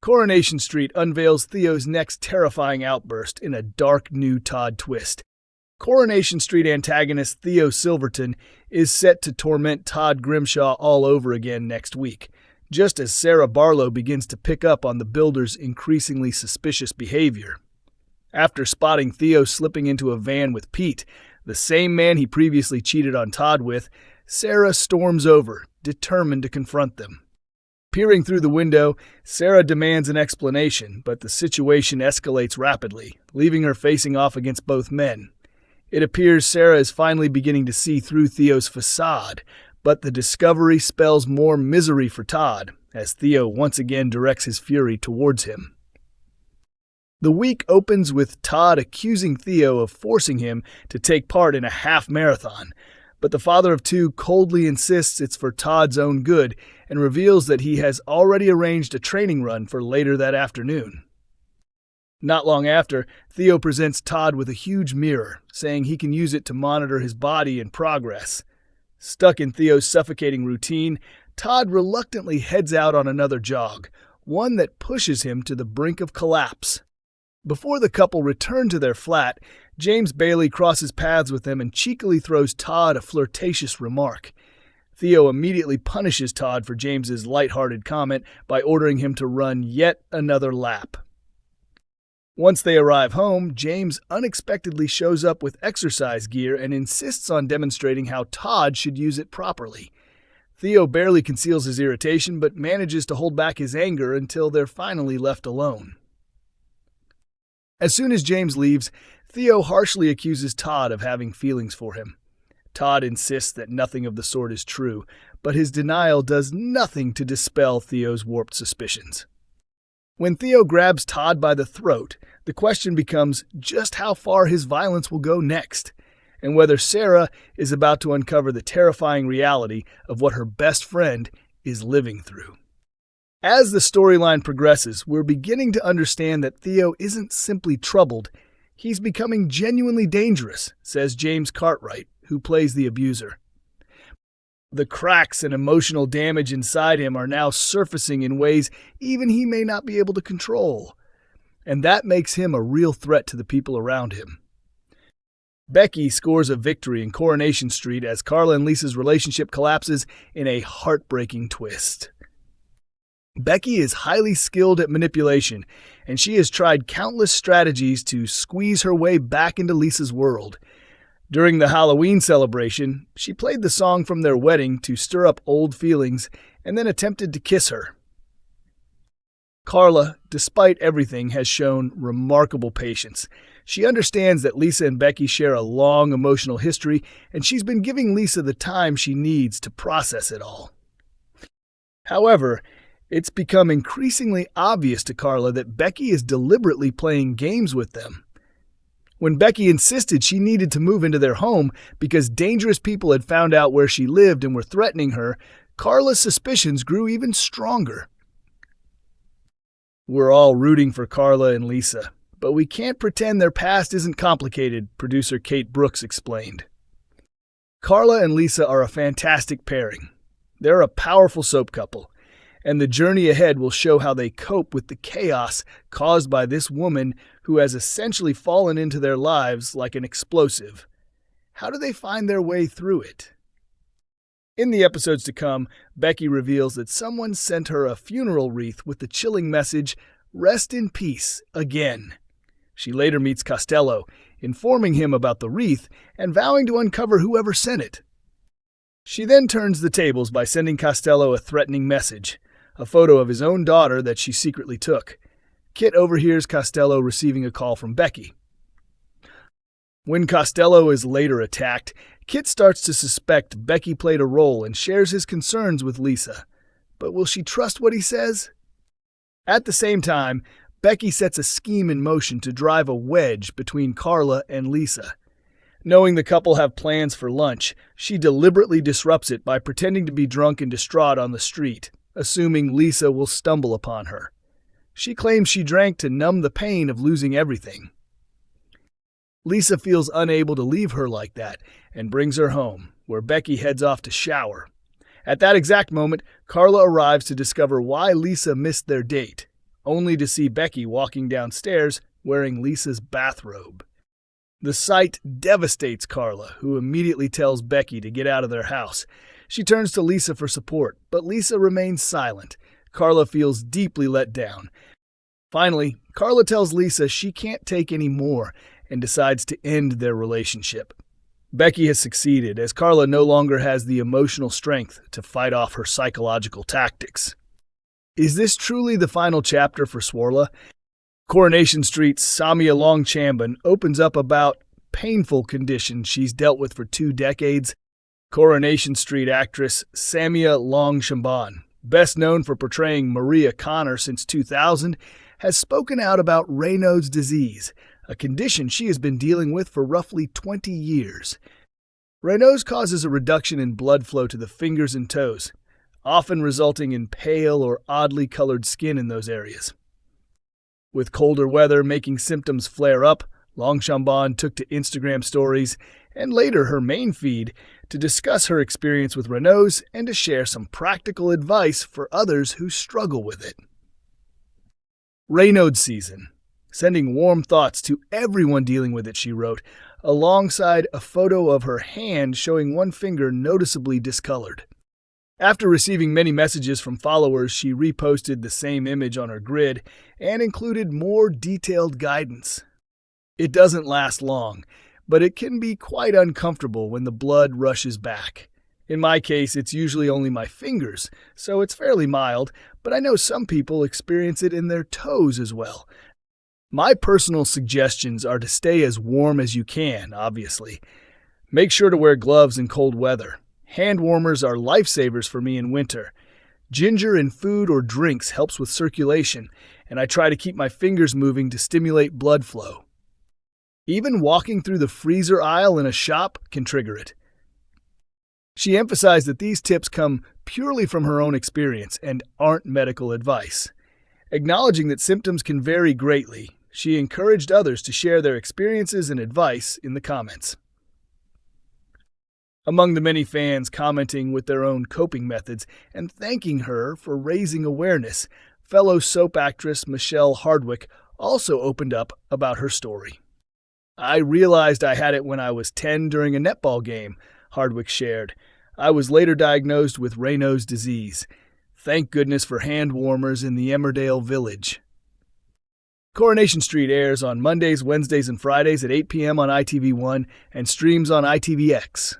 Coronation Street unveils Theo's next terrifying outburst in a dark new Todd twist. Coronation Street antagonist Theo Silverton is set to torment Todd Grimshaw all over again next week, just as Sarah Barlow begins to pick up on the builder's increasingly suspicious behavior. After spotting Theo slipping into a van with Pete, the same man he previously cheated on Todd with, Sarah storms over, determined to confront them. Peering through the window, Sarah demands an explanation, but the situation escalates rapidly, leaving her facing off against both men. It appears Sarah is finally beginning to see through Theo's facade, but the discovery spells more misery for Todd, as Theo once again directs his fury towards him. The week opens with Todd accusing Theo of forcing him to take part in a half marathon, but the father of two coldly insists it's for Todd's own good and reveals that he has already arranged a training run for later that afternoon. Not long after, Theo presents Todd with a huge mirror, saying he can use it to monitor his body and progress. Stuck in Theo's suffocating routine, Todd reluctantly heads out on another jog, one that pushes him to the brink of collapse. Before the couple return to their flat, James Bailey crosses paths with them and cheekily throws Todd a flirtatious remark. Theo immediately punishes Todd for James's lighthearted comment by ordering him to run yet another lap. Once they arrive home, James unexpectedly shows up with exercise gear and insists on demonstrating how Todd should use it properly. Theo barely conceals his irritation but manages to hold back his anger until they're finally left alone. As soon as James leaves, Theo harshly accuses Todd of having feelings for him. Todd insists that nothing of the sort is true, but his denial does nothing to dispel Theo's warped suspicions. When Theo grabs Todd by the throat, the question becomes just how far his violence will go next, and whether Sarah is about to uncover the terrifying reality of what her best friend is living through. As the storyline progresses, we're beginning to understand that Theo isn't simply troubled, he's becoming genuinely dangerous, says James Cartwright, who plays the abuser. The cracks and emotional damage inside him are now surfacing in ways even he may not be able to control, and that makes him a real threat to the people around him. Becky scores a victory in Coronation Street as Carla and Lisa's relationship collapses in a heartbreaking twist. Becky is highly skilled at manipulation, and she has tried countless strategies to squeeze her way back into Lisa's world. During the Halloween celebration, she played the song from their wedding to stir up old feelings and then attempted to kiss her. Carla, despite everything, has shown remarkable patience. She understands that Lisa and Becky share a long emotional history, and she's been giving Lisa the time she needs to process it all. However, it's become increasingly obvious to Carla that Becky is deliberately playing games with them. When Becky insisted she needed to move into their home because dangerous people had found out where she lived and were threatening her, Carla's suspicions grew even stronger. We're all rooting for Carla and Lisa, but we can't pretend their past isn't complicated, producer Kate Brooks explained. Carla and Lisa are a fantastic pairing. They're a powerful soap couple, and the journey ahead will show how they cope with the chaos caused by this woman who has essentially fallen into their lives like an explosive. How do they find their way through it? In the episodes to come, Becky reveals that someone sent her a funeral wreath with the chilling message, "Rest in peace, again." She later meets Costello, informing him about the wreath and vowing to uncover whoever sent it. She then turns the tables by sending Costello a threatening message, a photo of his own daughter that she secretly took. Kit overhears Costello receiving a call from Becky. When Costello is later attacked, Kit starts to suspect Becky played a role and shares his concerns with Lisa. But will she trust what he says? At the same time, Becky sets a scheme in motion to drive a wedge between Carla and Lisa. Knowing the couple have plans for lunch, she deliberately disrupts it by pretending to be drunk and distraught on the street, assuming Lisa will stumble upon her. She claims she drank to numb the pain of losing everything. Lisa feels unable to leave her like that and brings her home, where Becky heads off to shower. At that exact moment, Carla arrives to discover why Lisa missed their date, only to see Becky walking downstairs wearing Lisa's bathrobe. The sight devastates Carla, who immediately tells Becky to get out of their house. She turns to Lisa for support, but Lisa remains silent. Carla feels deeply let down. Finally, Carla tells Lisa she can't take any more and decides to end their relationship. Becky has succeeded, as Carla no longer has the emotional strength to fight off her psychological tactics. Is this truly the final chapter for Swarla? Coronation Street's Samia Longchamban opens up about painful conditions she's dealt with for 2 decades. Coronation Street actress Samia Longchamban, best known for portraying Maria Connor since 2000, has spoken out about Raynaud's disease, a condition she has been dealing with for roughly 20 years. Raynaud's causes a reduction in blood flow to the fingers and toes, often resulting in pale or oddly colored skin in those areas. With colder weather making symptoms flare up, Longchamban took to Instagram stories and later her main feed to discuss her experience with Raynaud's and to share some practical advice for others who struggle with it. Raynaud's season. Sending warm thoughts to everyone dealing with it, she wrote, alongside a photo of her hand showing one finger noticeably discolored. After receiving many messages from followers, she reposted the same image on her grid and included more detailed guidance. It doesn't last long, but it can be quite uncomfortable when the blood rushes back. In my case, it's usually only my fingers, so it's fairly mild, but I know some people experience it in their toes as well. My personal suggestions are to stay as warm as you can, obviously. Make sure to wear gloves in cold weather. Hand warmers are lifesavers for me in winter. Ginger in food or drinks helps with circulation, and I try to keep my fingers moving to stimulate blood flow. Even walking through the freezer aisle in a shop can trigger it. She emphasized that these tips come purely from her own experience and aren't medical advice. Acknowledging that symptoms can vary greatly, she encouraged others to share their experiences and advice in the comments. Among the many fans commenting with their own coping methods and thanking her for raising awareness, fellow soap actress Michelle Hardwick also opened up about her story. I realized I had it when I was 10 during a netball game, Hardwick shared. I was later diagnosed with Raynaud's disease. Thank goodness for hand warmers in the Emmerdale village. Coronation Street airs on Mondays, Wednesdays, and Fridays at 8 p.m. on ITV1 and streams on ITVX.